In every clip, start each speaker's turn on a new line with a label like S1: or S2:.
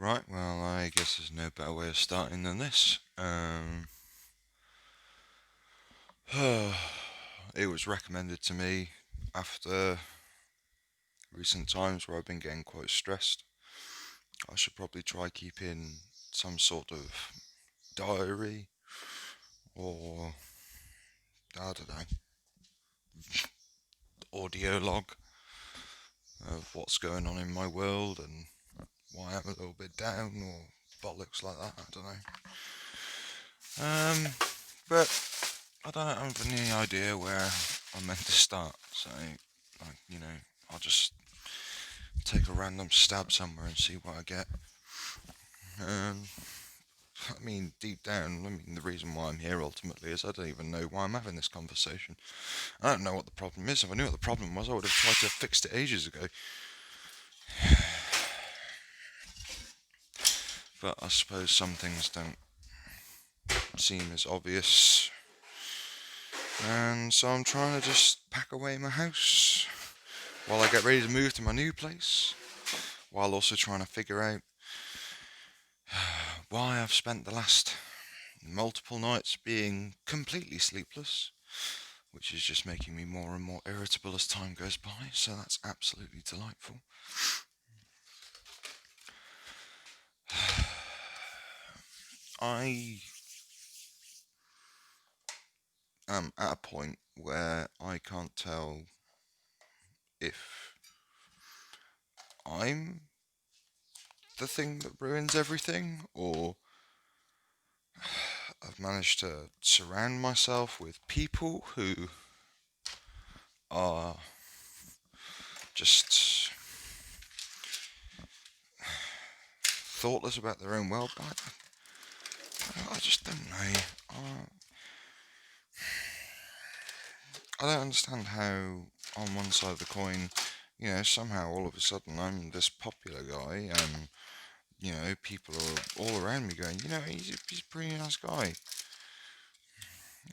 S1: Right, well, I guess there's no better way of starting than this. It was recommended to me after recent times where I've been getting quite stressed. I should probably try keeping some sort of diary or, I don't know, audio log of what's going on in my world and why I'm a little bit down or bollocks like that. I don't know. But I don't have any idea where I'm meant to start. So, I'll just take a random stab somewhere and see what I get. Um, I mean, deep down, the reason why I'm here ultimately is I don't even know why I'm having this conversation. I don't know what the problem is. If I knew what the problem was, I would have tried to have fixed it ages ago. But I suppose some things don't seem as obvious. And so I'm trying to just pack away my house while I get ready to move to my new place, while also trying to figure out why I've spent the last multiple nights being completely sleepless, which is just making me more and more irritable as time goes by, so that's absolutely delightful. I am at a point where I can't tell if I'm the thing that ruins everything, or I've managed to surround myself with people who are just thoughtless about their own well-being. I just don't know. I don't understand how, on one side of the coin, somehow all of a sudden I'm this popular guy, and people are all around me going, he's a pretty nice guy,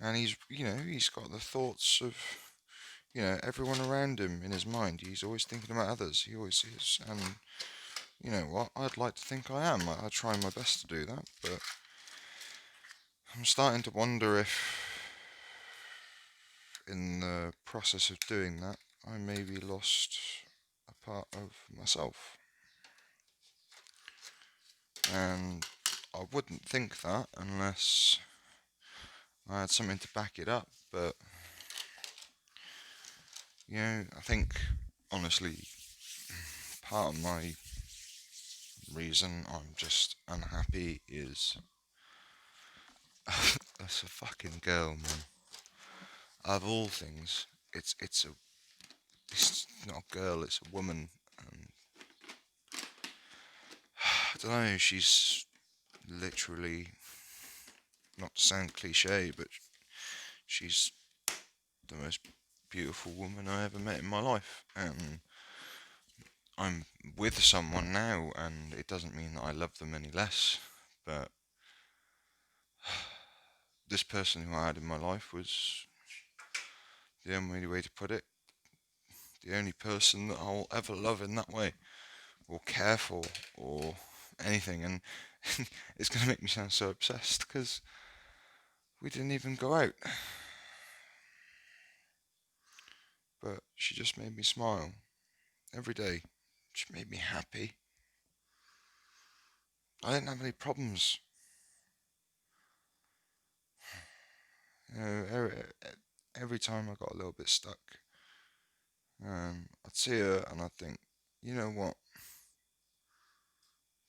S1: and he's got the thoughts of, everyone around him in his mind. He's always thinking about others. He always is, and you know what? I'd like to think I am. I try my best to do that, but I'm starting to wonder if, in the process of doing that, I maybe lost a part of myself. And I wouldn't think that unless I had something to back it up. But, I think, honestly, part of my reason I'm just unhappy is that's a fucking girl, man. Out of all things, it's not a girl, it's a woman. And I don't know, she's literally, not to sound cliche, but she's the most beautiful woman I ever met in my life. And I'm with someone now, and it doesn't mean that I love them any less. But this person who I had in my life was, the only way to put it, the only person that I'll ever love in that way, or care for, or anything. And it's going to make me sound so obsessed because we didn't even go out. But she just made me smile every day. She made me happy. I didn't have any problems. Every time I got a little bit stuck, I'd see her and I'd think, you know what?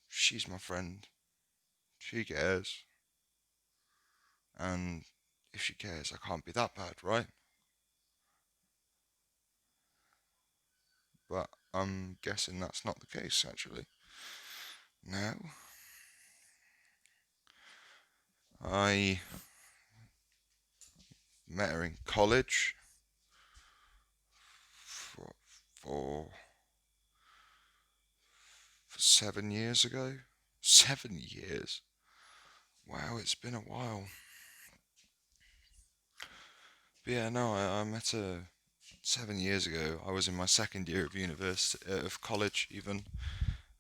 S1: She's my friend. She cares. And if she cares, I can't be that bad, right? But I'm guessing that's not the case, actually. Now, I met her in college for, for 7 years ago. 7 years. Wow, it's been a while. But yeah, no, I met her 7 years ago. I was in my second year of university, of college even,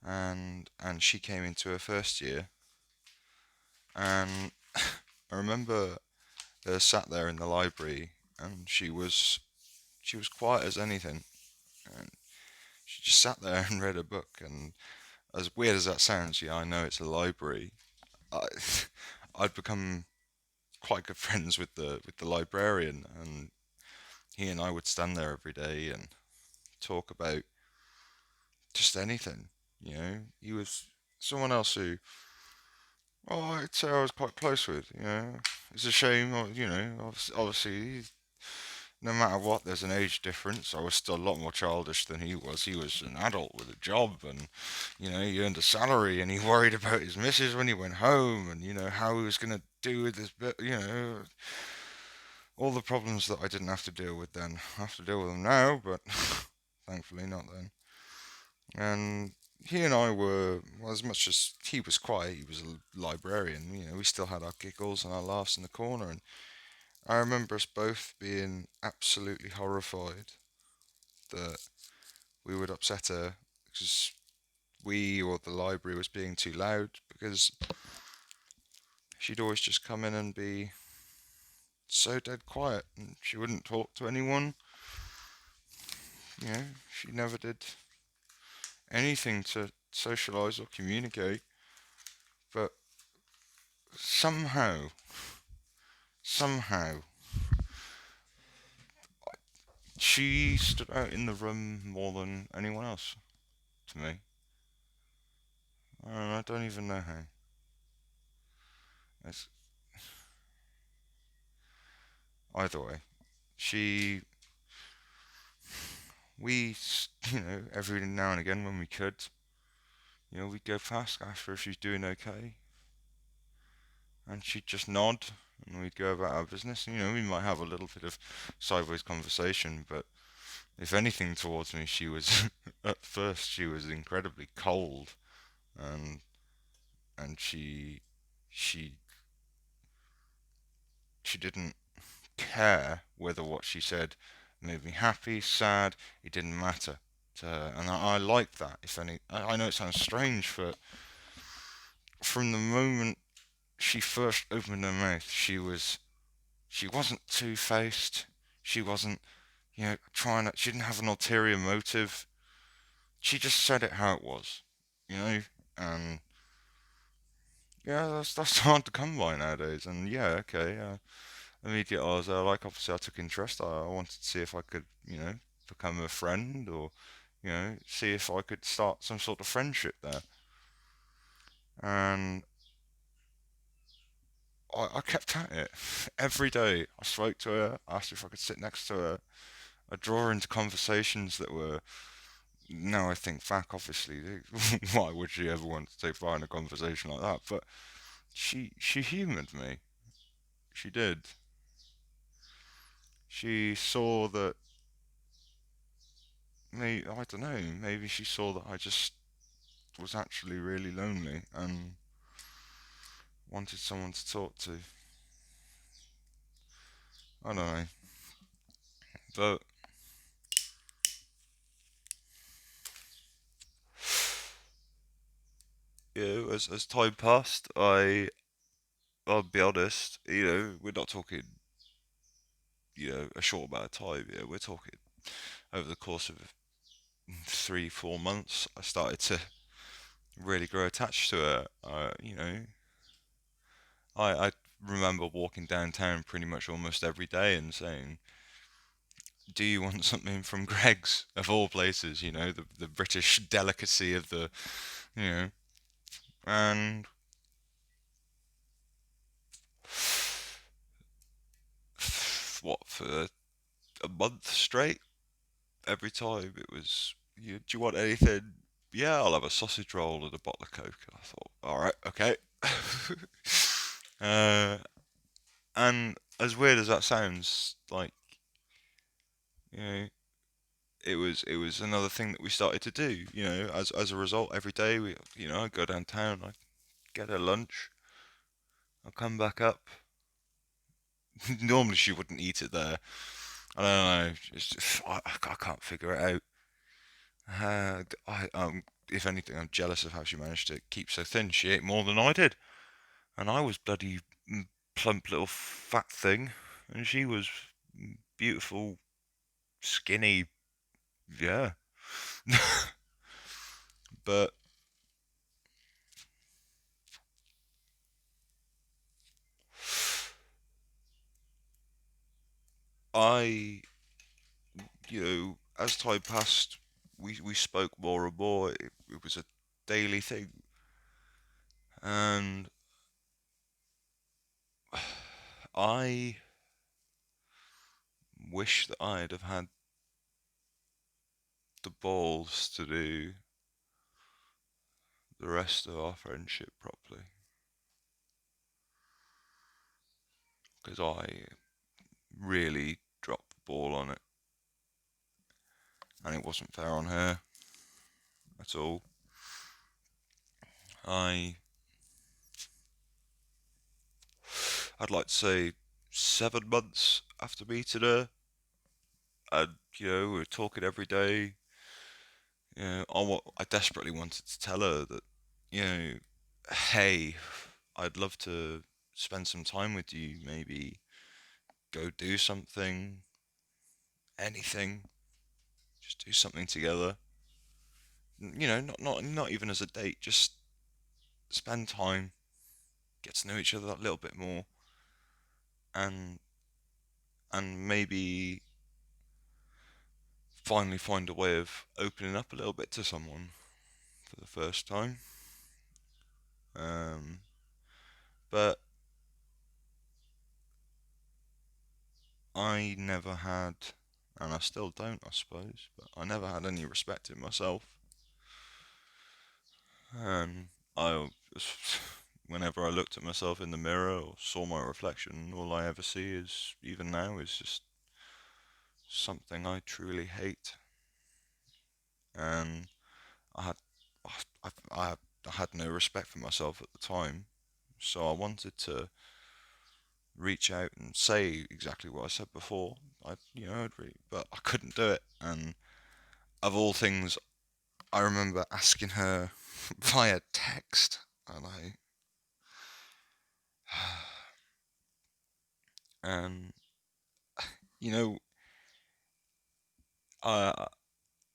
S1: and she came into her first year, and I remember sat there in the library, and she was quiet as anything, and she just sat there and read a book. And as weird as that sounds, yeah, I know it's a library. I, I'd become quite good friends with the librarian, and he and I would stand there every day and talk about just anything. He was someone else who, oh, I'd say I was quite close with. It's a shame, obviously, no matter what, there's an age difference. I was still a lot more childish than he was. He was an adult with a job, and he earned a salary, and he worried about his missus when he went home, and how he was going to do with his bit. All the problems that I didn't have to deal with then. I have to deal with them now, but thankfully not then. And he and I were, well, as much as he was quiet, he was a librarian. We still had our giggles and our laughs in the corner, and I remember us both being absolutely horrified that we would upset her because we or the library was being too loud, because she'd always just come in and be so dead quiet, and she wouldn't talk to anyone. She never did anything to socialize or communicate, but somehow, she stood out in the room more than anyone else to me. I don't even know how. It's, either way, she, we, every now and again when we could, we'd go past, ask her if she's doing okay, and she'd just nod, and we'd go about our business. We might have a little bit of sideways conversation, but if anything towards me, she was at first she was incredibly cold, and she she didn't care whether what she said made me happy, sad. It didn't matter to her, and I liked that. If any, I know it sounds strange, but from the moment she first opened her mouth, she wasn't two-faced. She wasn't, trying to. She didn't have an ulterior motive. She just said it how it was, you know. And yeah, that's hard to come by nowadays. And yeah, okay. Immediately, I was like, obviously, I took interest. I wanted to see if I could, become a friend, or, see if I could start some sort of friendship there. And I kept at it every day. I spoke to her, asked if I could sit next to her. I draw her into conversations that were. Now I think back, obviously, why would she ever want to take part in a conversation like that? But she humoured me. She did. She saw that. Maybe, I don't know. Maybe she saw that I just was actually really lonely and wanted someone to talk to. I don't know. But as time passed, I'll be honest. We're not talking a short amount of time. We're talking over the course of 3 4 months. I started to really grow attached to her. I remember walking downtown pretty much almost every day and saying, "Do you want something from Greg's of all places?" The British delicacy of the you know, and what, for a month straight, every time it was, do you want anything? Yeah, I'll have a sausage roll and a bottle of Coke. I thought, all right, okay. uh, and as weird as that sounds, like, you know, it was another thing that we started to do. As a result, every day I go downtown, I get her lunch, I come back up. Normally she wouldn't eat it there. I don't know. It's just, I can't figure it out. if anything, I'm jealous of how she managed to keep so thin. She ate more than I did, and I was bloody plump little fat thing, and she was beautiful, skinny. Yeah, but I, as time passed, we spoke more and more. It was a daily thing, and I wish that I'd have had the balls to do the rest of our friendship properly, because I really dropped the ball on it, and it wasn't fair on her at all. I I'd like to say 7 months after meeting her, and we were talking every day. I desperately wanted to tell her that, you know, hey, I'd love to spend some time with you. Maybe go do something, anything, just do something together. Not even as a date, just spend time, get to know each other a little bit more, and maybe finally find a way of opening up a little bit to someone for the first time. Um, but I never had, and I still don't, I suppose, but I never had any respect in myself. And I, whenever I looked at myself in the mirror or saw my reflection, all I ever see is, even now, is just something I truly hate. And I had, I had no respect for myself at the time, so I wanted to reach out and say exactly what I said before. But I couldn't do it. And of all things, I remember asking her via text, and and you know, I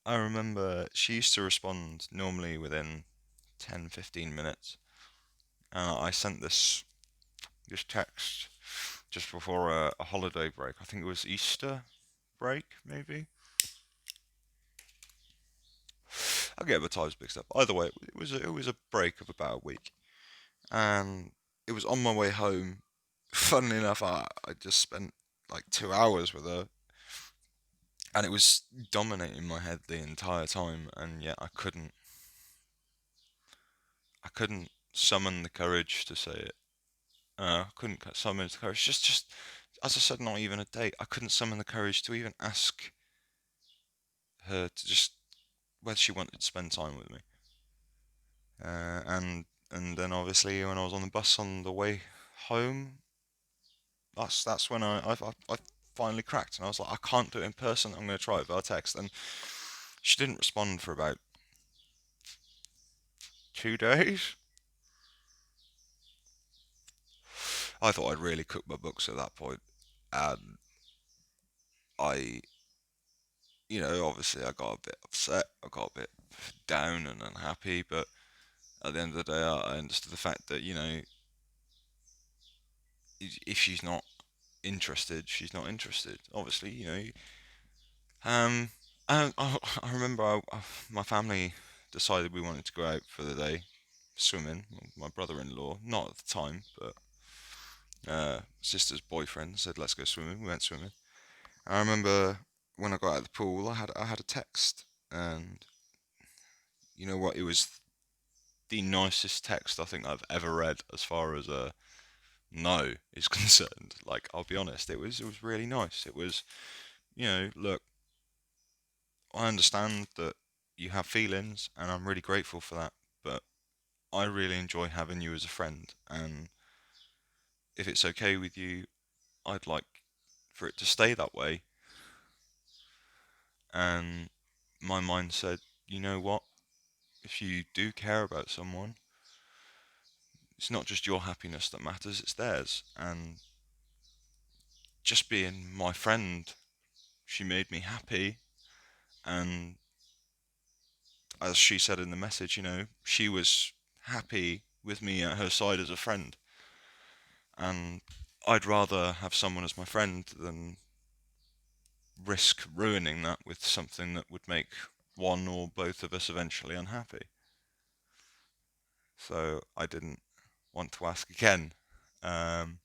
S1: I remember she used to respond normally within 10, 15 minutes. I sent this text just before a holiday break. I think it was Easter break, maybe. I get the times mixed up. Either way, it was a break of about a week, and it was on my way home. Funnily enough, I just spent like 2 hours with her, and it was dominating my head the entire time, and yet I couldn't summon the courage to say it. I couldn't summon the courage. Just as I said, not even a date. I couldn't summon the courage to even ask her to just whether she wanted to spend time with me. And then obviously when I was on the bus on the way home, that's when I finally cracked, and I was like, I can't do it in person. I'm going to try it via text, and she didn't respond for about 2 days. I thought I'd really cooked my books at that point, and I, obviously I got a bit upset. I got a bit down and unhappy, but at the end of the day, I understood the fact that if she's not interested, she's not interested. Obviously, Um, I remember my family decided we wanted to go out for the day swimming. My brother-in-law, not at the time, but sister's boyfriend said, "Let's go swimming." We went swimming. I remember when I got out of the pool, I had a text, and you know what? It was the nicest text I think I've ever read as far as a no is concerned. Like, I'll be honest, it was really nice. It was, look, I understand that you have feelings, and I'm really grateful for that. But I really enjoy having you as a friend, and if it's okay with you, I'd like for it to stay that way. And my mind said, you know what? if you do care about someone, it's not just your happiness that matters, it's theirs. And just being my friend, she made me happy. And as she said in the message, she was happy with me at her side as a friend. And I'd rather have someone as my friend than risk ruining that with something that would make one or both of us eventually unhappy. So I didn't want to ask again. Um,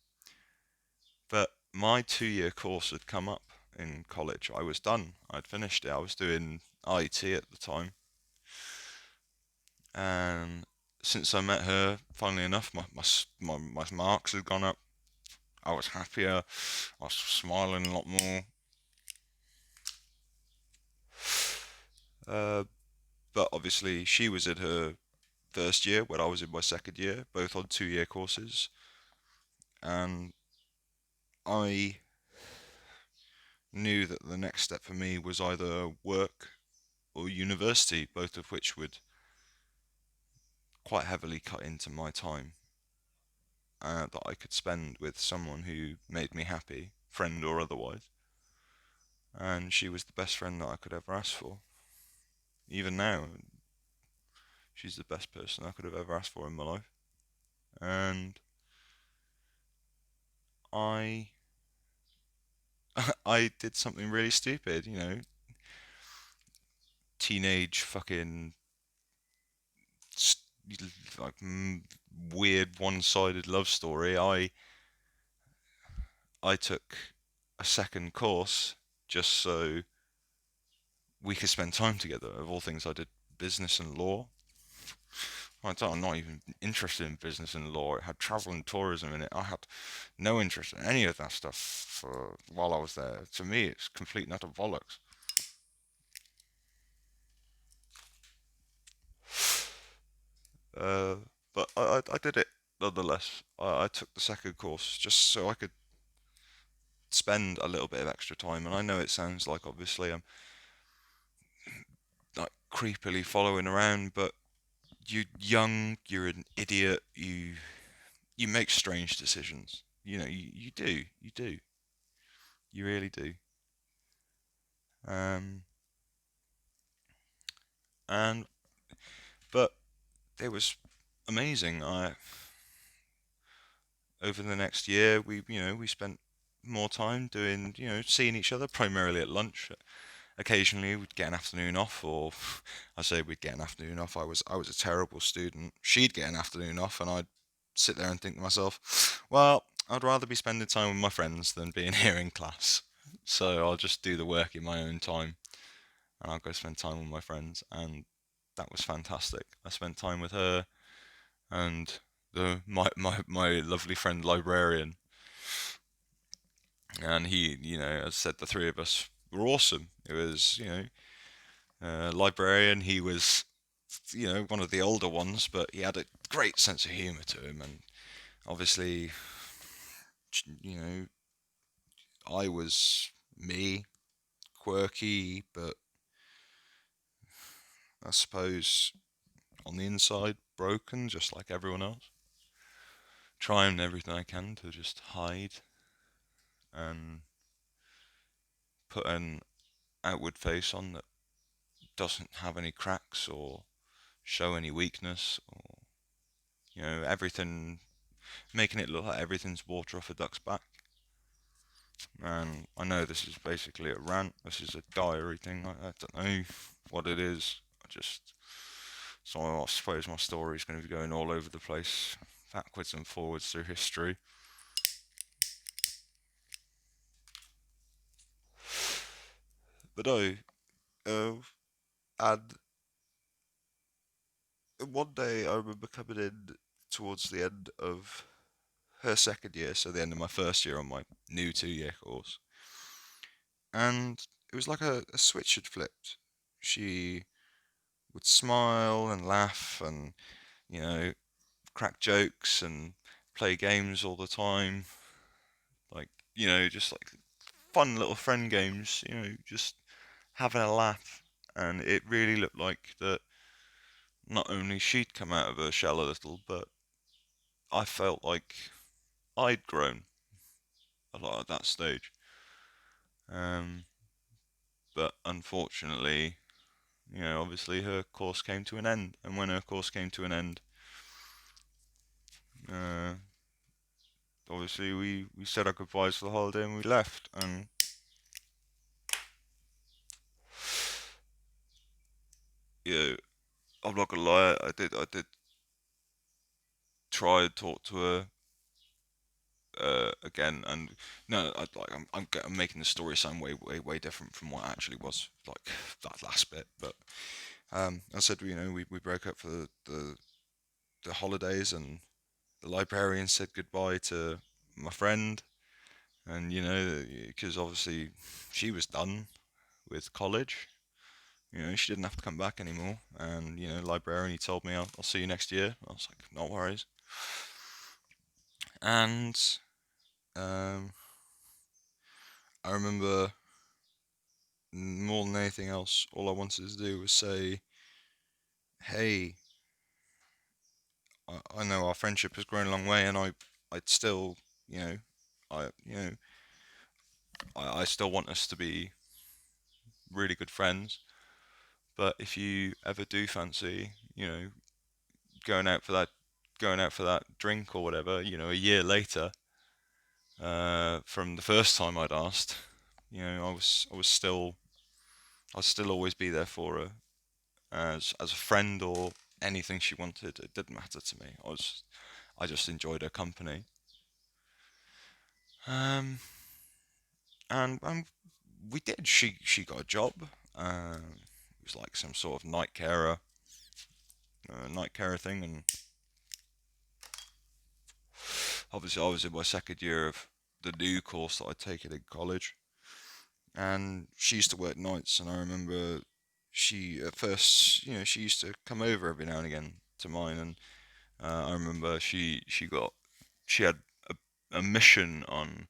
S1: but my 2 year course had come up in college. I was done. I'd finished it. I was doing IT at the time. And since I met her, funnily enough, my marks had gone up. I was happier. I was smiling a lot more. Uh, but obviously, she was in her first year when I was in my second year, both on 2 year courses. And I knew that the next step for me was either work or university, both of which would quite heavily cut into my time that I could spend with someone who made me happy, friend or otherwise. And she was the best friend that I could ever ask for. Even now, she's the best person I could have ever asked for in my life. And I I did something really stupid, teenage fucking like weird one-sided love story. I took a second course just so we could spend time together. Of all things, I did business and law. I'm not even interested in business and law. It had travel and tourism in it. I had no interest in any of that stuff for while I was there. To me, it's complete nut of bollocks. Uh, but I did it nonetheless. I took the second course just so I could spend a little bit of extra time. And I know it sounds like obviously I'm like creepily following around, but you're young, you're an idiot, you make strange decisions. You do, you really do. Um, and but it was amazing. I Over the next year, we spent more time doing, seeing each other primarily at lunch. Occasionally, we'd get an afternoon off, or I say we'd get an afternoon off. I was a terrible student. She'd get an afternoon off, and I'd sit there and think to myself, well, I'd rather be spending time with my friends than being here in class. So I'll just do the work in my own time, and I'll go spend time with my friends, and that was fantastic. I spent time with her and my lovely friend librarian, and he, as I said, the three of us were awesome. It was, librarian. He was, one of the older ones, but he had a great sense of humour to him, and obviously, you know, I was me, quirky, but I suppose on the inside broken, just like everyone else. Trying everything I can to just hide and put an outward face on that doesn't have any cracks or show any weakness, or everything, making it look like everything's water off a duck's back. And I know this is basically a rant, this is a diary thing. I don't know what it is. So I suppose my story is going to be going all over the place, backwards and forwards through history. But and one day I remember coming in towards the end of her second year, so the end of my first year on my new 2 year course, and it was like a switch had flipped. She would smile and laugh and, you know, crack jokes and play games all the time. Like, just like fun little friend games, just having a laugh. And it really looked like that not only she'd come out of her shell a little, but I felt like I'd grown a lot at that stage. Um, but unfortunately, obviously her course came to an end, and when her course came to an end, uh, obviously we said our goodbyes for the holiday and we left. And yeah, I'm not gonna lie, I did try and talk to her again, and no, I'm making the story sound way different from what it actually was, like that last bit. But I said, we broke up for the holidays, and the librarian said goodbye to my friend, and because obviously she was done with college. She didn't have to come back anymore. And librarian, he told me, I'll see you next year. I was like, no worries. And um, I remember more than anything else, all I wanted to do was say, hey, I know our friendship has grown a long way, and I'd still, you know, I, you know, I still want us to be really good friends. But if you ever do fancy, going out for that, going out for that drink or whatever, a year later, from the first time I'd asked, I'd still always be there for her as a friend or anything she wanted. It didn't matter to me. I just enjoyed her company. Um, and we did. She got a job. It was like some sort of night carer thing. And obviously I was in my second year of the new course that I'd taken in college, and she used to work nights. And I remember she at first, she used to come over every now and again to mine. And I remember she had a mission on,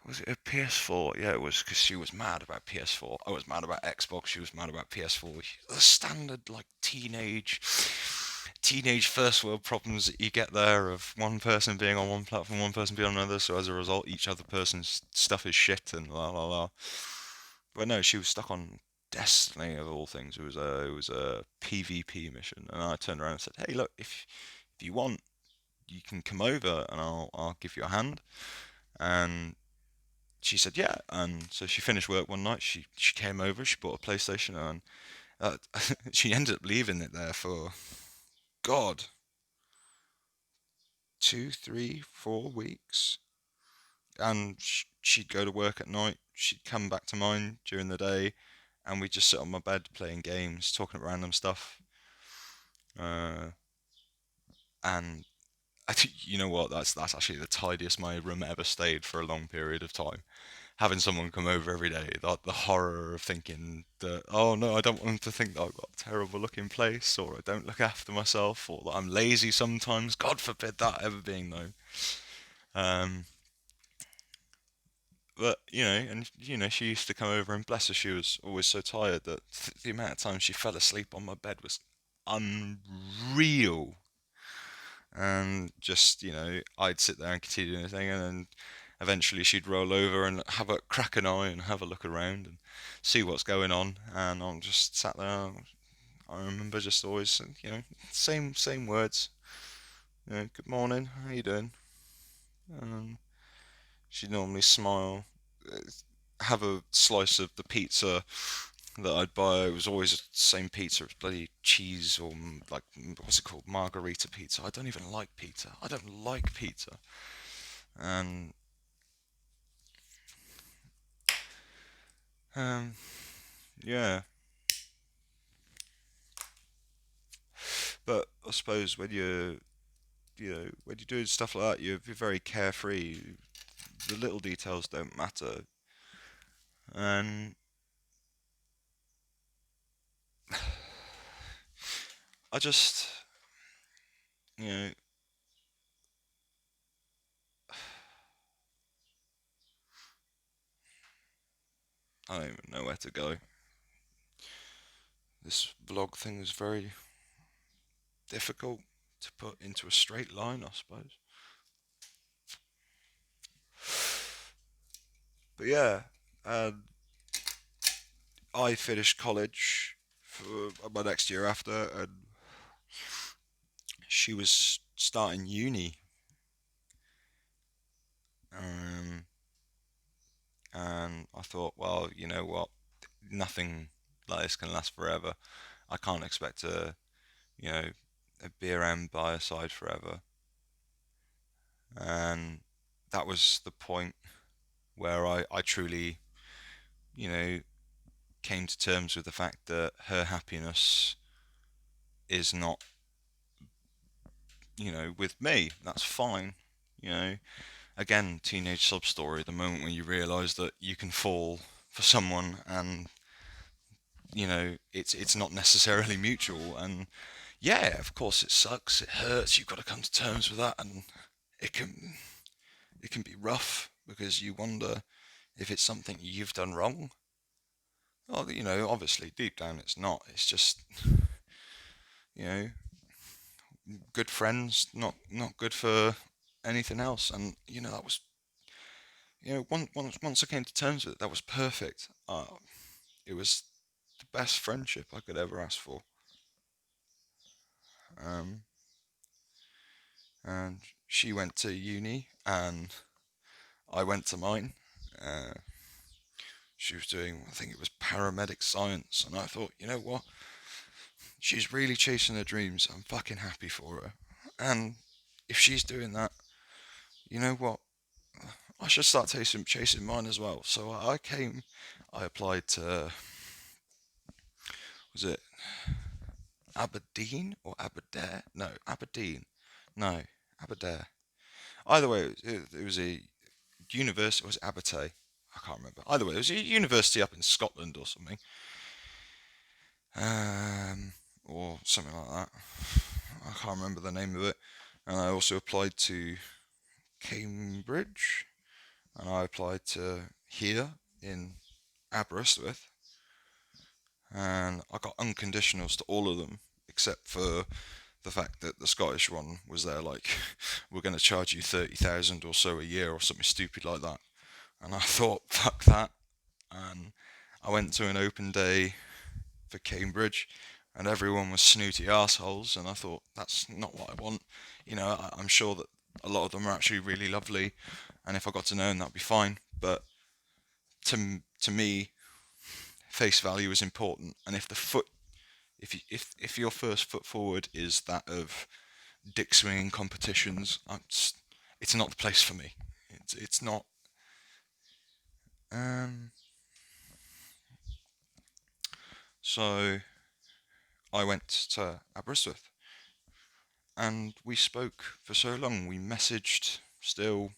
S1: was it a PS4? Yeah, it was, because she was mad about PS4. I was mad about Xbox. She was mad about PS4. The standard like teenage first world problems that you get there, of one person being on one platform, one person being on another. So as a result, each other person's stuff is shit and la la la. But no, she was stuck on Destiny of all things. It was a PvP mission, and I turned around and said, "Hey, look, if you want, you can come over and I'll give you a hand." And she said, "Yeah." And so she finished work one night. She came over. She bought a PlayStation, and uh, she ended up leaving it there for, God, 2, 3, 4 weeks. And she'd go to work at night. She'd come back to mine during the day, and we'd just sit on my bed playing games, talking about random stuff. Uh, and I think, you know what? That's actually the tidiest my room ever stayed for a long period of time. Having someone come over every day, the horror of thinking that, oh no, I don't want them to think that I've got a terrible looking place, or I don't look after myself, or that I'm lazy sometimes. God forbid that ever being known. Um, but and she used to come over, and bless her, she was always so tired that the amount of time she fell asleep on my bed was unreal. And just, I'd sit there and continue doing the thing, and then eventually she'd roll over and have a crack an eye and have a look around and see what's going on. And I'm just sat there. I remember just always, same words. Good morning, how you doing? And she'd normally smile, uh, have a slice of the pizza that I'd buy. It was always the same pizza. It was bloody cheese, or like, what's it called, margarita pizza. I don't even like pizza. I don't like pizza. And um, yeah. But I suppose when you're doing stuff like that, you're very carefree. The little details don't matter. And I just, you know, I don't even know where to go. This vlog thing is very difficult to put into a straight line, I suppose. But yeah, and I finished college for my next year after, and she was starting uni. Um, and I thought, well, you know what? Nothing like this can last forever. I can't expect you know, be around by her side forever. And that was the point where I truly, you know, came to terms with the fact that her happiness is not, with me. That's fine. You know, again, teenage sub story. The moment when you realise that you can fall for someone, and it's not necessarily mutual. And yeah, of course, it sucks. It hurts. You've got to come to terms with that, and it can it can be rough because you wonder if it's something you've done wrong. Well, obviously deep down it's not. It's just, you know, good friends, not good for anything else. And that was, once I came to terms with it, that was perfect. It was the best friendship I could ever ask for. Um, and she went to uni, and I went to mine. Uh, she was doing, I think it was paramedic science, and I thought, you know what? She's really chasing her dreams. I'm fucking happy for her. And if she's doing that, you know what? I should start chasing mine as well. So I applied to, was it Aberdeen or Aberdare? No, Aberdeen. No, Aberdare. Either way, it was a university. It was Abertay. I can't remember. Either way, it was a university up in Scotland or something. Or something like that. I can't remember the name of it. And I also applied to Cambridge, and I applied to here in Aberystwyth, and I got unconditionals to all of them except for the fact that the Scottish one was there like, we're going to charge you 30,000 or so a year or something stupid like that. And I thought, fuck that. And I went to an open day for Cambridge, and everyone was snooty assholes, and I thought, that's not what I want. I'm sure that a lot of them are actually really lovely, and if I got to know them, that'd be fine. But to me, face value is important, and if your first foot forward is that of dick swinging competitions, it's not the place for me. It's not. Um, so I went to Aberystwyth, and we spoke for so long. We messaged still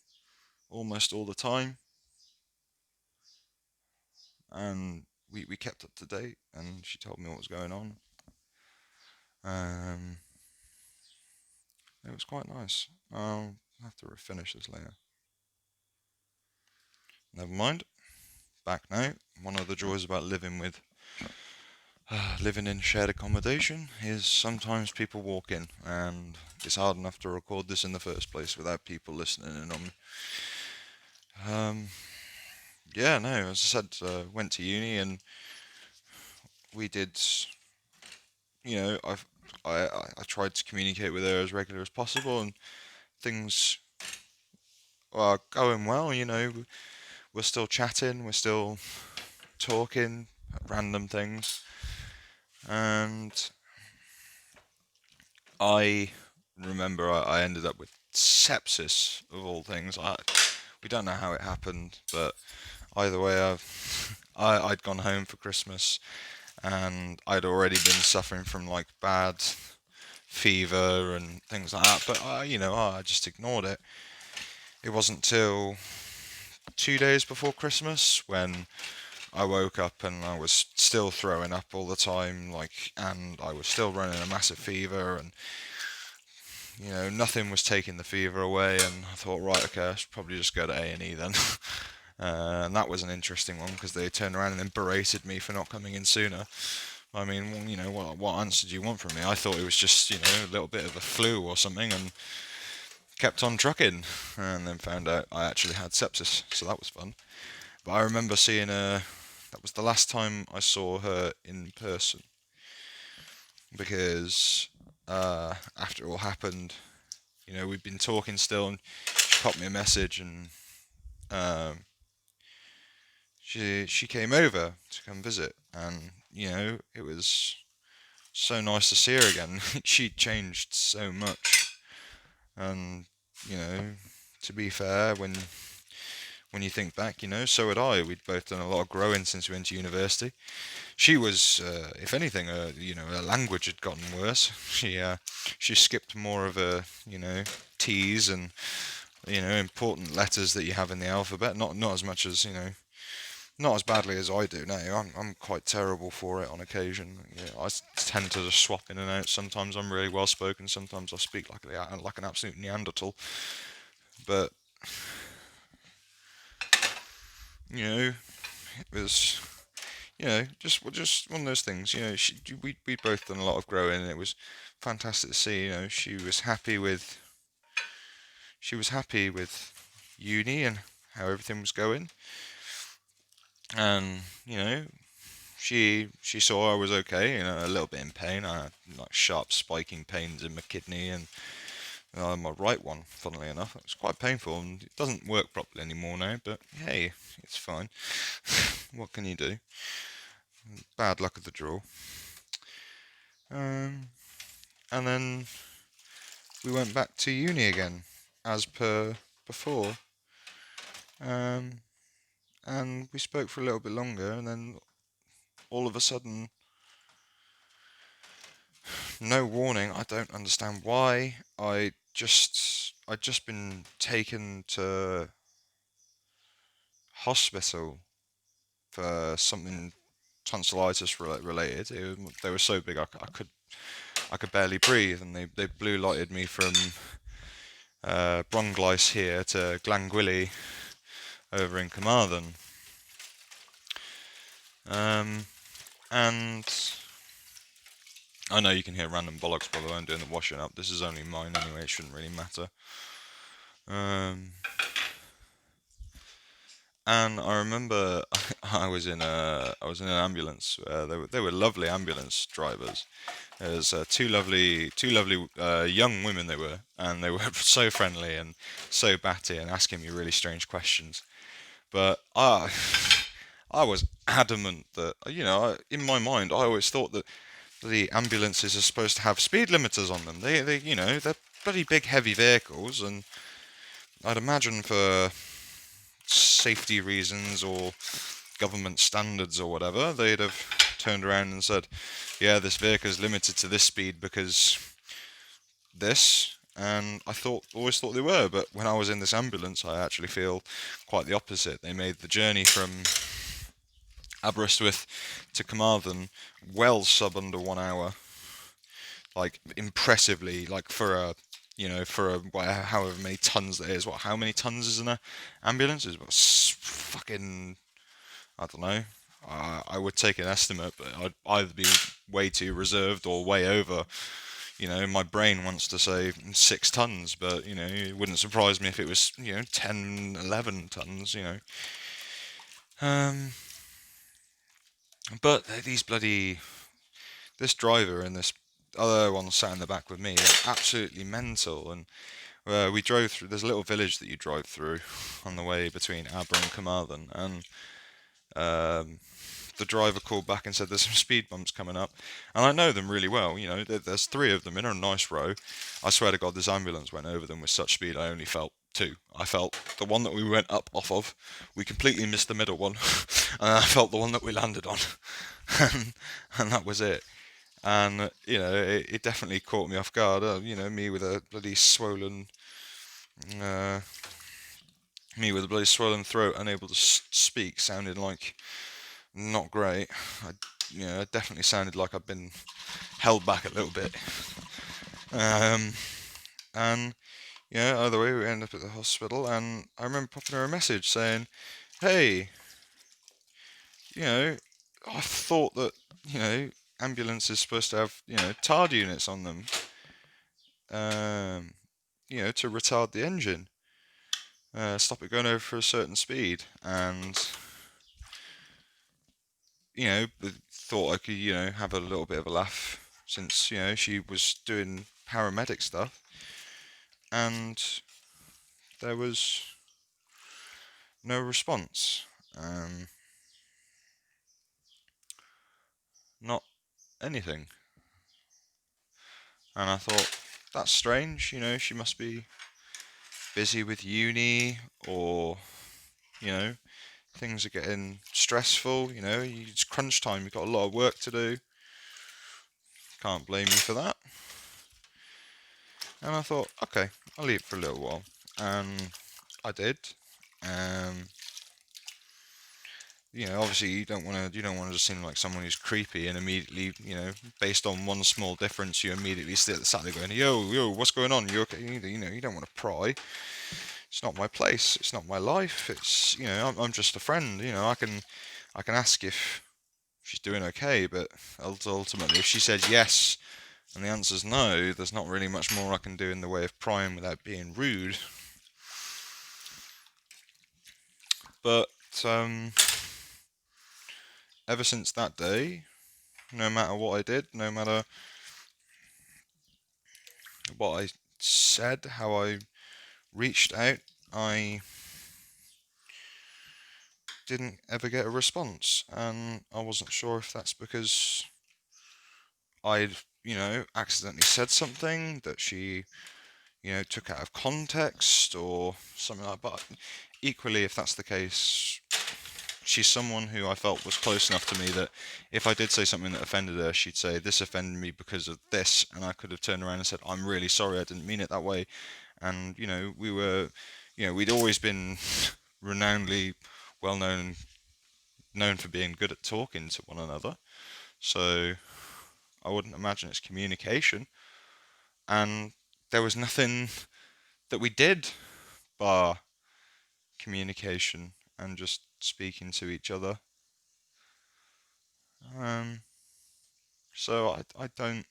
S1: almost all the time, and we kept up to date. And she told me what was going on. Um, it was quite nice. I'll have to finish this later. Never mind. Back now. One of the joys about living in shared accommodation is sometimes people walk in, and it's hard enough to record this in the first place without people listening in on me. Yeah, no, as I said, went to uni, and we did, I tried to communicate with her as regular as possible, and things are going well. We're still chatting, we're still talking random things, and I remember I ended up with sepsis of all things. We don't know how it happened, but either way, I'd gone home for Christmas, and I'd already been suffering from like bad fever and things like that. But I just ignored it. It wasn't till 2 days before Christmas when I woke up and I was still throwing up all the time, and I was still running a massive fever, and nothing was taking the fever away. And I thought, right, okay, I should probably just go to A&E then. And that was an interesting one because they turned around and then berated me for not coming in sooner. I mean, well, what answer do you want from me? I thought it was just, a little bit of a flu or something, and kept on trucking, and then found out I actually had sepsis, so that was fun. But I remember seeing her. That was the last time I saw her in person, because after it all happened, we'd been talking still, and she popped me a message, and um, she came over to come visit, and it was so nice to see her again. She'd changed so much, and you know, to be fair, when you think back, so had I. We'd both done a lot of growing since we went to university. She was, if anything, her language had gotten worse. She skipped more of her, T's and important letters that you have in the alphabet. Not as much as not as badly as I do now. I'm quite terrible for it on occasion. I tend to just swap in and out. Sometimes I'm really well spoken. Sometimes I speak like an absolute Neanderthal. But it was just one of those things. We'd both done a lot of growing, and it was fantastic to see. She was happy with uni and how everything was going, and she saw I was okay. A little bit in pain. I had like sharp spiking pains in my kidney and my right one. Funnily enough, it was quite painful, and it doesn't work properly anymore now. But hey, it's fine. What can you do? Bad luck of the draw. Um, and then we went back to uni again, as per before. Um, and we spoke for a little bit longer, and then all of a sudden, no warning. I don't understand why. I'd just been taken to hospital for something tonsillitis related. They were so big I could barely breathe, and they blue lighted me from Bronglice here to Glangwili over in Carmarthen. And I know you can hear random bollocks by the way I'm doing the washing up. This is only mine anyway, it shouldn't really matter. And I remember I was in an ambulance. They were lovely ambulance drivers. There's two lovely young women they were, and they were so friendly and so batty and asking me really strange questions. But I was adamant that in my mind I always thought that the ambulances are supposed to have speed limiters on them. They're bloody big heavy vehicles, and I'd imagine for safety reasons or government standards or whatever, they'd have turned around and said, yeah, this vehicle is limited to this speed because this. And always thought they were, but when I was in this ambulance, I actually feel quite the opposite. They made the journey from Aberystwyth to Carmarthen well sub under 1 hour, like impressively, like however many tons that is. How many tons is in a ambulance? It's about fucking, I don't know. I would take an estimate, but I'd either be way too reserved or way over. My brain wants to say 6 tons, but it wouldn't surprise me if it was 10, 11 tons. Um, but this driver and this other one sat in the back with me are absolutely mental. And we drove through. There's a little village that you drive through on the way between Aber and Carmarthen, and the driver called back and said there's some speed bumps coming up, and I know them really well. There's three of them in a nice row. I swear to God, this ambulance went over them with such speed. I only felt two. I felt the one that we went up off of. We completely missed the middle one, and I felt the one that we landed on, and that was it. And it definitely caught me off guard. Me with a bloody swollen, uh, throat, unable to speak, sounded like not great. It definitely sounded like I'd been held back a little bit. And either way, we ended up at the hospital, and I remember popping her a message saying, "Hey, I thought that ambulance is supposed to have, TARD units on them, to retard the engine, stop it going over for a certain speed. And, thought I could, have a little bit of a laugh since, she was doing paramedic stuff. And there was no response. Not anything. And I thought, that's strange, she must be busy with uni, or, things are getting stressful, it's crunch time, you've got a lot of work to do. Can't blame you for that. And I thought, okay, I'll leave it for a little while. And I did. Obviously you don't want to just seem like someone who's creepy and immediately, based on one small difference, you immediately sit there going, yo, what's going on? You okay? You don't want to pry. It's not my place. It's not my life. It's, I'm just a friend. I can ask if she's doing okay, but ultimately, if she says yes and the answer's no, there's not really much more I can do in the way of prying without being rude. But ever since that day, no matter what I did, no matter what I said, how I reached out, I didn't ever get a response. And I wasn't sure if that's because I'd, accidentally said something that she, took out of context or something like that. But equally, if that's the case, she's someone who I felt was close enough to me that if I did say something that offended her, she'd say, this offended me because of this, and I could have turned around and said, I'm really sorry, I didn't mean it that way. And, we were, we'd always been renownedly well known for being good at talking to one another. So I wouldn't imagine it's communication. And there was nothing that we did bar communication and just speaking to each other. So I don't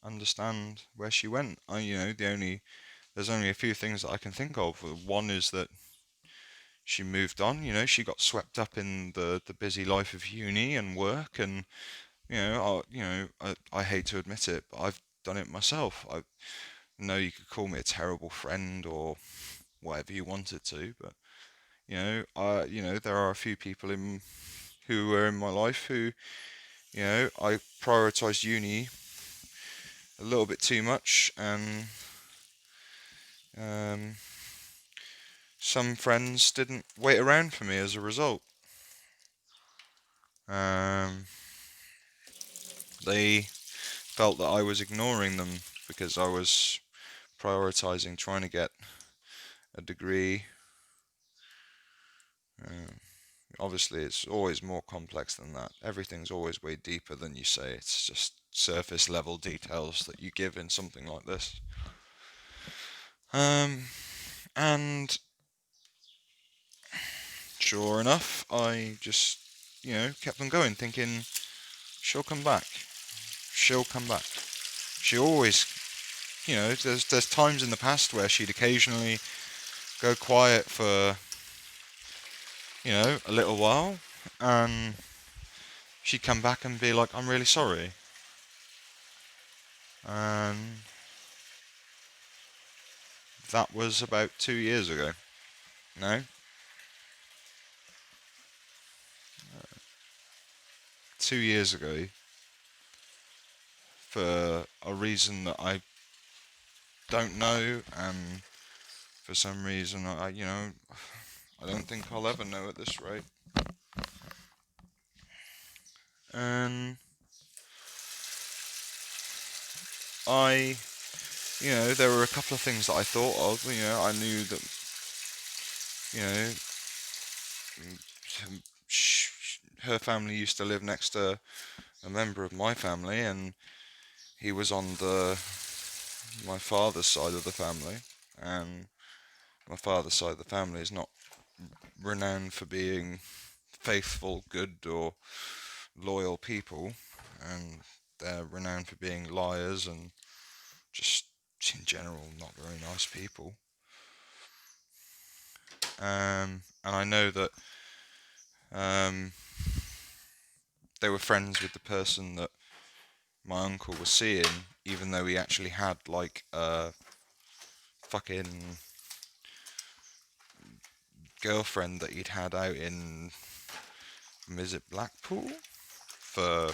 S1: understand where she went. There's only a few things that I can think of. One is that she moved on. She got swept up in the busy life of uni and work, and I hate to admit it, but I've done it myself. I know you could call me a terrible friend or whatever you wanted to, but there are a few people who were in my life who, I prioritised uni a little bit too much, and some friends didn't wait around for me as a result. They felt that I was ignoring them because I was prioritising trying to get a degree. Obviously, it's always more complex than that. Everything's always way deeper than you say. It's just surface level details that you give in something like this. And sure enough, I just, kept on going, thinking, she'll come back. She'll come back. She always, there's times in the past where she'd occasionally go quiet for, a little while, and she'd come back and be like, I'm really sorry. And that was about 2 years ago. No? 2 years ago, for a reason that I don't know, and for some reason I don't think I'll ever know at this rate. And there were a couple of things that I thought of. I knew that, her family used to live next to a member of my family, and he was on my father's side of the family, and my father's side of the family is not renowned for being faithful, good, or loyal people. and they're renowned for being liars and just in general not very nice people. And I know that um, they were friends with the person that my uncle was seeing, even though he actually had like a fucking girlfriend that he'd had out in, is it Blackpool, for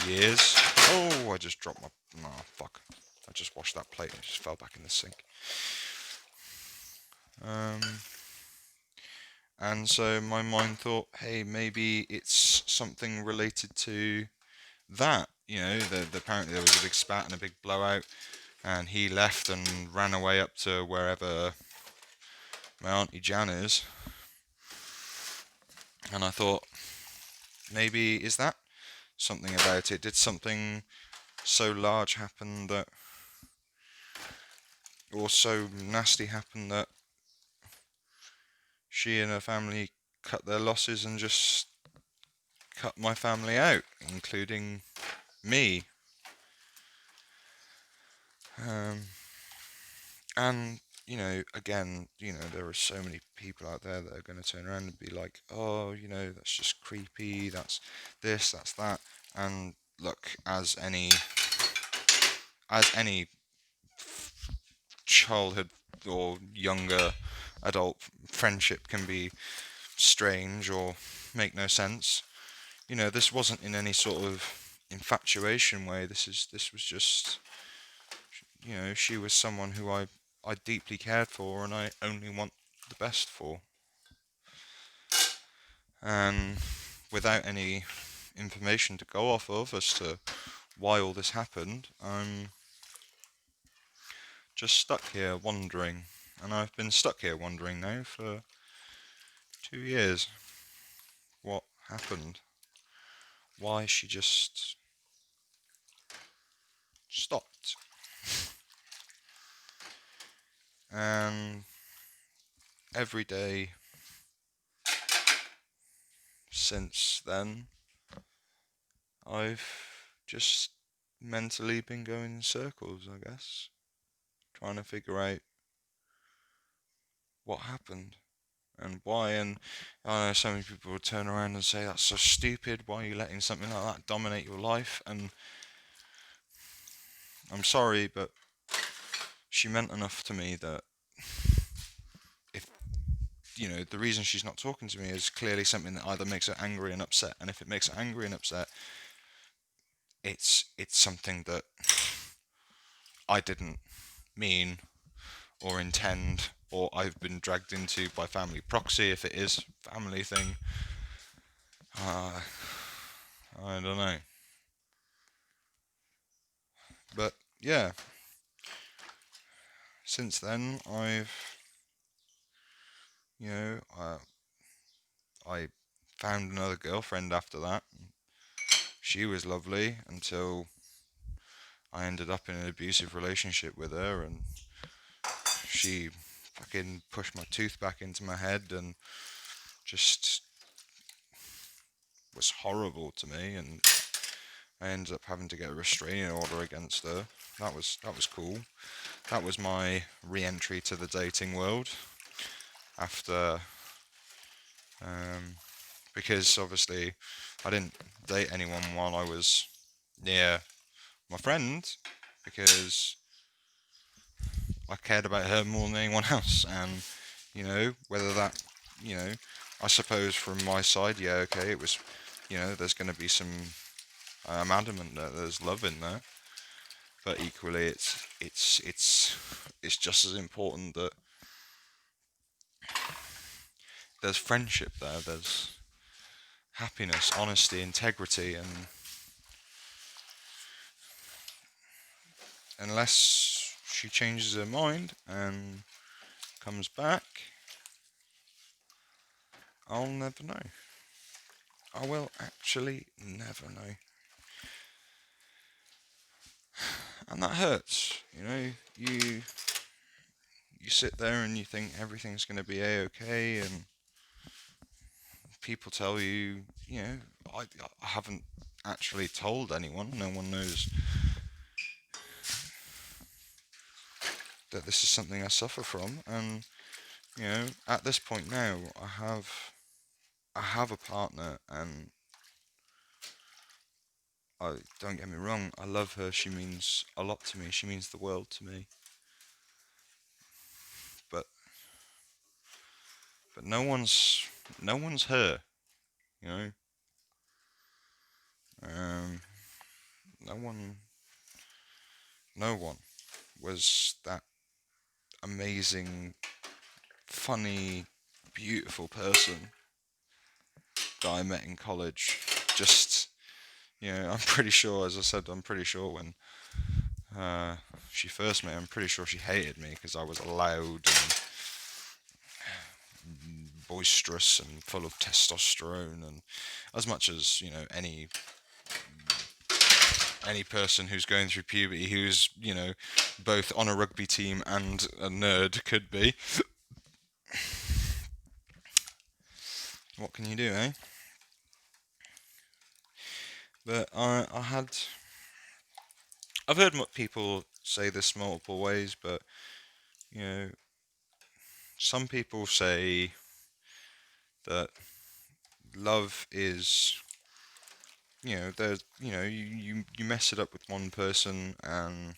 S1: years. Oh, I just dropped my. Oh, fuck. I just washed that plate and it just fell back in the sink. Um, and so my mind thought, hey, maybe it's something related to that. You know, apparently there was a big spat and a big blowout, and he left and ran away up to wherever my Auntie Jan is. And I thought, maybe is that something about it? Did something so large happen that, or so nasty happen that she and her family cut their losses and just cut my family out, including me? Um, and you know, again, you know, there are so many people out there that are going to turn around and be like, "Oh, you know, that's just creepy. That's this. That's that." And look, as any childhood or younger adult friendship can be strange or make no sense. You know, this wasn't in any sort of infatuation way. This was just, you know, she was someone who I deeply cared for and I only want the best for. And without any information to go off of as to why all this happened, I'm just stuck here wondering. And I've been stuck here wondering now for 2 years. What happened? Why she just stopped. And every day since then, I've just mentally been going in circles, I guess, trying to figure out what happened and why. And I know so many people would turn around and say, "That's so stupid. Why are you letting something like that dominate your life?" And I'm sorry, but she meant enough to me that if, you know, the reason she's not talking to me is clearly something that either makes her angry and upset. And if it makes her angry and upset, it's something that I didn't mean or intend, or I've been dragged into by family proxy, if it is family thing. I don't know. But yeah, since then you know, I found another girlfriend after that. She was lovely until I ended up in an abusive relationship with her, and she fucking pushed my tooth back into my head and just was horrible to me, and I ended up having to get a restraining order against her. That was cool. That was my re-entry to the dating world after, because obviously I didn't date anyone while I was near my friend, because I cared about her more than anyone else. And you know, whether that, you know, I suppose from my side, yeah, okay, it was, you know, there's going to be some. I'm adamant that there's love in there, but equally, it's just as important that there's friendship there. There's happiness, honesty, integrity, and unless she changes her mind and comes back, I'll never know. I will actually never know. And that hurts, you know. You sit there and you think everything's going to be a-okay, and people tell you, you know, I haven't actually told anyone. No one knows that this is something I suffer from. And at this point now, I have a partner, and don't get me wrong, I love her. She means a lot to me. She means the world to me. But no one's her. You know, um, no one, no one was that amazing, funny, beautiful person that I met in college. Just, I'm pretty sure, as I said, I'm pretty sure when she first met, I'm pretty sure she hated me because I was loud and boisterous and full of testosterone, and as much as any person who's going through puberty who's both on a rugby team and a nerd could be. What can you do, eh? But I've heard people say this multiple ways, but you know, some people say that love is, there's, you mess it up with one person and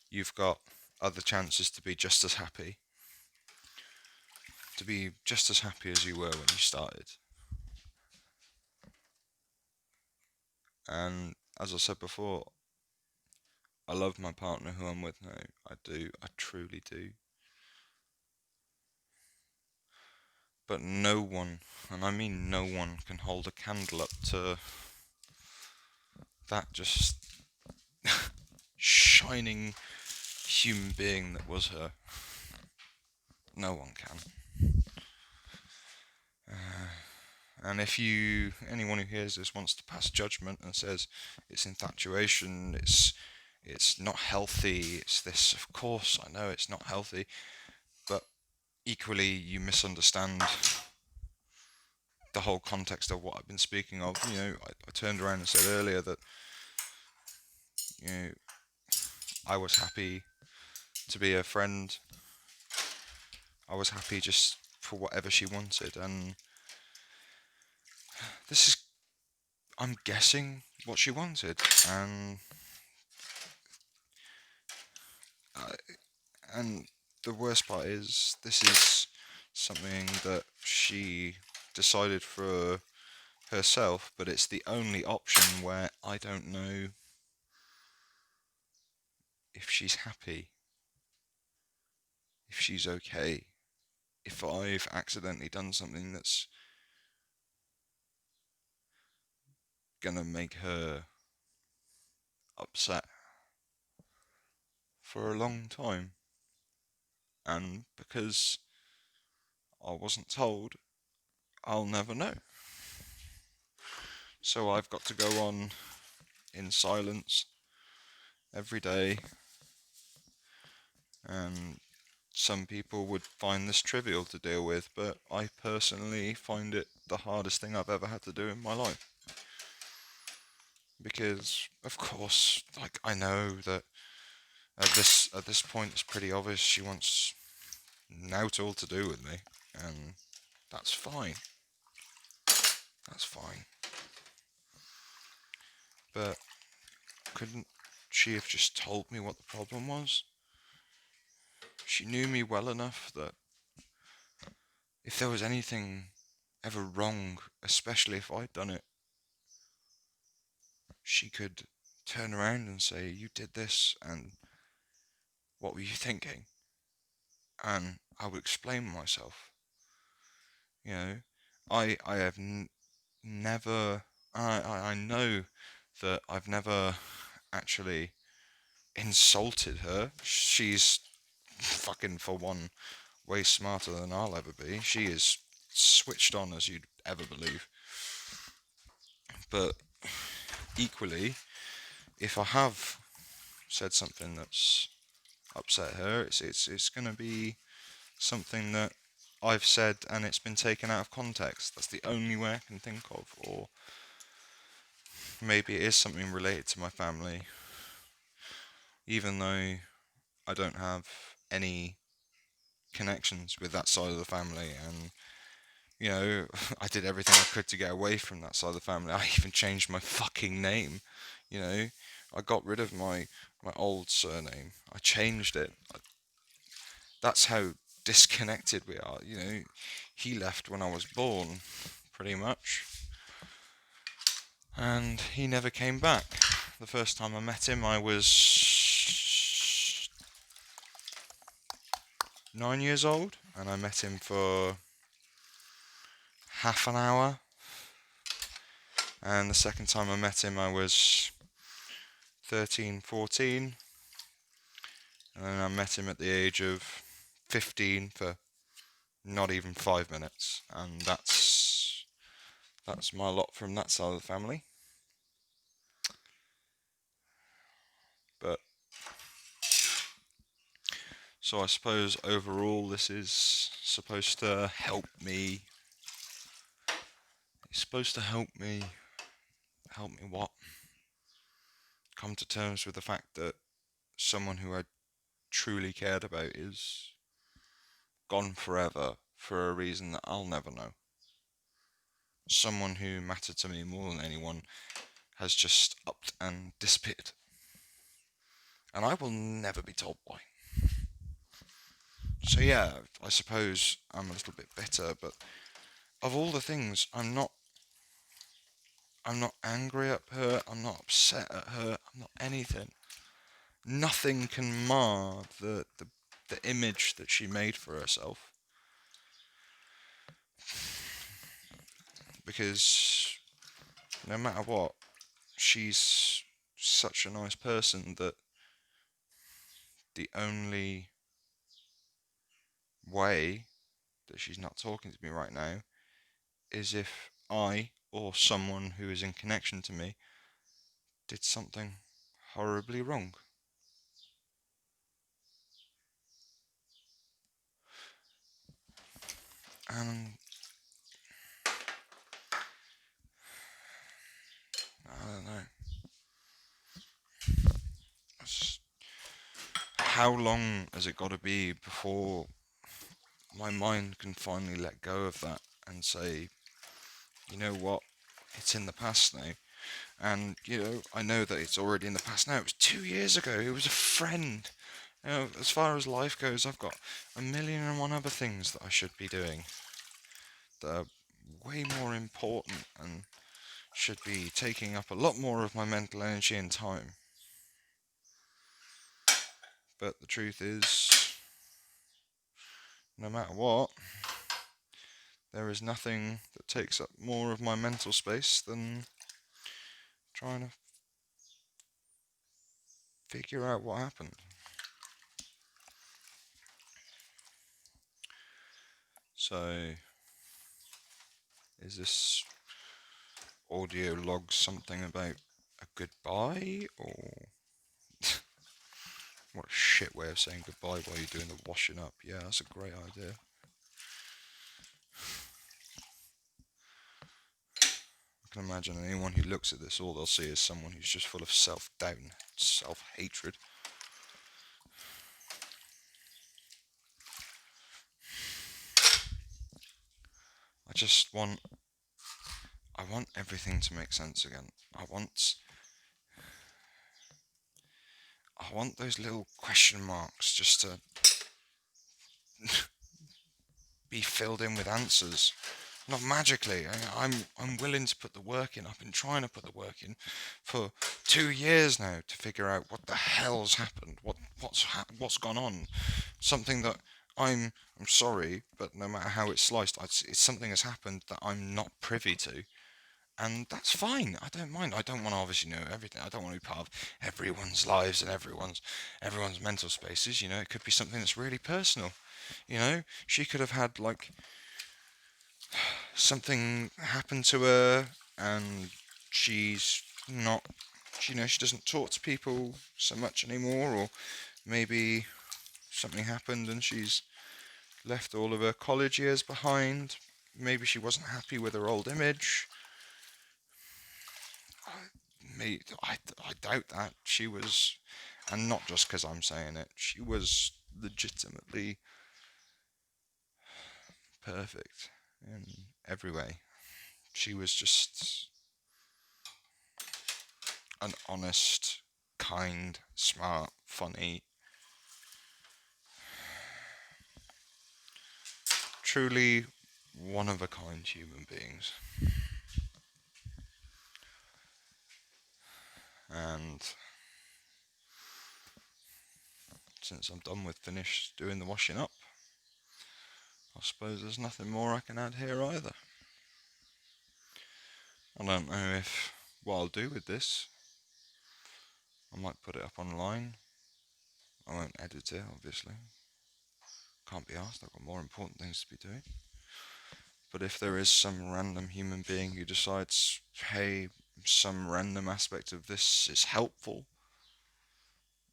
S1: you've got other chances to be just as happy, as you were when you started. And as I said before, I love my partner who I'm with now. I do, I truly do. But no one, and I mean no one, can hold a candle up to that just shining human being that was her. No one can. And if anyone who hears this wants to pass judgment and says it's infatuation, it's not healthy, it's this, of course I know it's not healthy, but equally you misunderstand the whole context of what I've been speaking of. I turned around and said earlier that you know I was happy to be her friend. I was happy just for whatever she wanted, and this is, I'm guessing, what she wanted. And uh, and the worst part is this is something that she decided for herself, but it's the only option where I don't know if she's happy, if she's okay, if I've accidentally done something that's gonna make her upset for a long time. And because I wasn't told, I'll never know. So I've got to go on in silence every day, and some people would find this trivial to deal with, but I personally find it the hardest thing I've ever had to do in my life. Because, of course, like, I know that at this point it's pretty obvious she wants nought all to do with me, and that's fine. That's fine. But couldn't she have just told me what the problem was? She knew me well enough that if there was anything ever wrong, especially if I'd done it, she could turn around and say, "You did this, and what were you thinking?" And I would explain myself. You know, I have never, I know that I've never actually insulted her. She's fucking, for one, way smarter than I'll ever be. She is switched on as you'd ever believe. But equally, if I have said something that's upset her, it's gonna be something that I've said and it's been taken out of context. That's the only way I can think of. Or maybe it is something related to my family, even though I don't have any connections with that side of the family. And I did everything I could to get away from that side of the family. I even changed my fucking name. You know, I got rid of my old surname. I changed it. That's how disconnected we are. He left when I was born, pretty much, and he never came back. The first time I met him, I was 9 years old, and I met him for half an hour. And the second time I met him, I was 13, 14, and then I met him at the age of 15 for not even 5 minutes, and that's my lot from that side of the family. But so I suppose overall this is supposed to help me. It's supposed to help me what? Come to terms with the fact that someone who I truly cared about is gone forever for a reason that I'll never know. Someone who mattered to me more than anyone has just upped and disappeared. And I will never be told why. So yeah, I suppose I'm a little bit bitter, but of all the things, I'm not angry at her, I'm not upset at her, I'm not anything. Nothing can mar the image that she made for herself. Because no matter what, she's such a nice person that the only way that she's not talking to me right now is if I or someone who is in connection to me did something horribly wrong. And I don't know. How long has it got to be before my mind can finally let go of that and say, you know what, it's in the past now. And, I know that it's already in the past now. It was 2 years ago. It was a friend. As far as life goes, I've got a million and one other things that I should be doing that are way more important and should be taking up a lot more of my mental energy and time. But the truth is, no matter what, there is nothing that takes up more of my mental space than trying to figure out what happened. So, is this audio log something about a goodbye, or what a shit way of saying goodbye while you're doing the washing up? Yeah, that's a great idea. I can imagine anyone who looks at this, all they'll see is someone who's just full of self-doubt and self-hatred. I want everything to make sense again. I want those little question marks just to be filled in with answers. Not magically. I'm willing to put the work in. I've been trying to put the work in for 2 years now to figure out what the hell's happened. What's gone on? Something that I'm sorry, but no matter how it's sliced, it's something has happened that I'm not privy to. And that's fine. I don't mind. I don't want to obviously know everything. I don't want to be part of everyone's lives and everyone's mental spaces. It could be something that's really personal. She could have had like something happen to her, and she's not. She doesn't talk to people so much anymore, or maybe something happened and she's left all of her college years behind. Maybe she wasn't happy with her old image. me, I doubt that. She was, and not just because I'm saying it, she was legitimately perfect in every way. She was just an honest, kind, smart, funny, truly one of a kind human beings. And since I'm done with finished doing the washing up, I suppose there's nothing more I can add here either. I don't know if what I'll do with this. I might put it up online. I won't edit it, obviously. Can't be asked, I've got more important things to be doing. But if there is some random human being who decides, hey, some random aspect of this is helpful,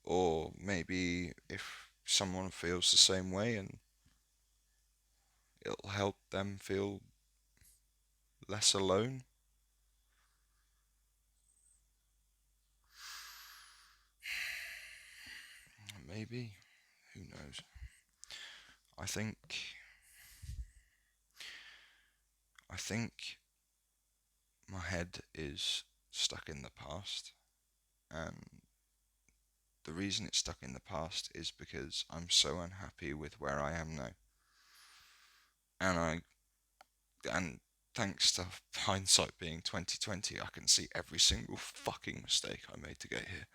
S1: or maybe if someone feels the same way and it'll help them feel less alone, maybe, who knows. I think I think my head is stuck in the past, and the reason it's stuck in the past is because I'm so unhappy with where I am now. And and thanks to hindsight being 2020, I can see every single fucking mistake I made to get here.